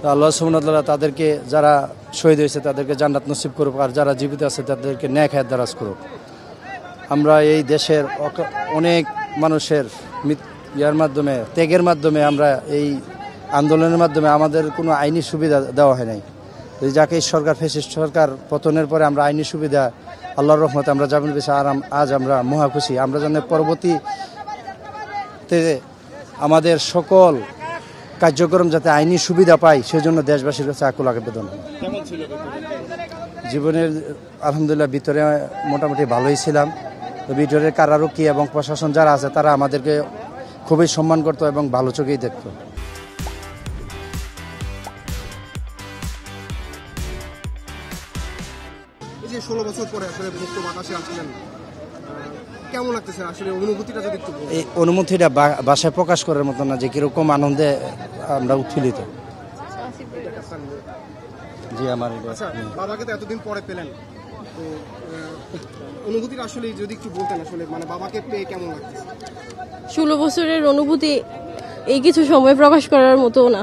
তো আল্লাহ সুবহানাহু ওয়া তাআলা তাদেরকে যারা শহীদ হয়েছে তাদেরকে জান্নাত নসিব করুক, আর যারা জীবিত আছে তাদেরকে নেক হায়াত দারাজ করুক। আমরা এই দেশের অনেক মানুষের ইয়ার মাধ্যমে, ত্যাগের মাধ্যমে, আমরা এই আন্দোলনের মাধ্যমে আমাদের কোনো আইনি সুবিধা দেওয়া হয় নাই। যাকে সরকার, ফ্যাসিস্ট সরকার পতনের পরে আমরা আইনি সুবিধা আল্লাহর রহমতে আমরা যাবেন বেশি, আর আজ আমরা মহা খুশি। আমরা যেন পরবর্তীতে আমাদের সকল কার্যক্রম যাতে আইনি সুবিধা পাই, সেজন্য দেশবাসীর কাছে আকুল আবেদন। জীবনের আলহামদুলিল্লাহ ভিতরে মোটামুটি ভালোই ছিলাম। তো ভিতরের কারারক্ষী এবং প্রশাসন যারা আছে তারা আমাদেরকে খুবই সম্মান করতো এবং ভালো চোখেই দেখতো। এই যে 16 বছর পরে আসলে মুক্ত বাতাসে আছেন, কেমন লাগতেছে আসলে অনুভূতিটা যদি একটু বলেন? এই অনুভূতিটা ভাষায় প্রকাশ করার মতো না যে কিরকম আনন্দে আমরা উৎফুল্লিত। জি আমার বাবাকে তো এতদিন পরে পেলেন, তো অনুভূতিটা আসলে যদি একটু বলতেন, আসলে মানে বাবাকে পেয়ে কেমন লাগতেছে? 16 বছরের অনুভূতি এই কিছু সময় প্রকাশ করার মতো না।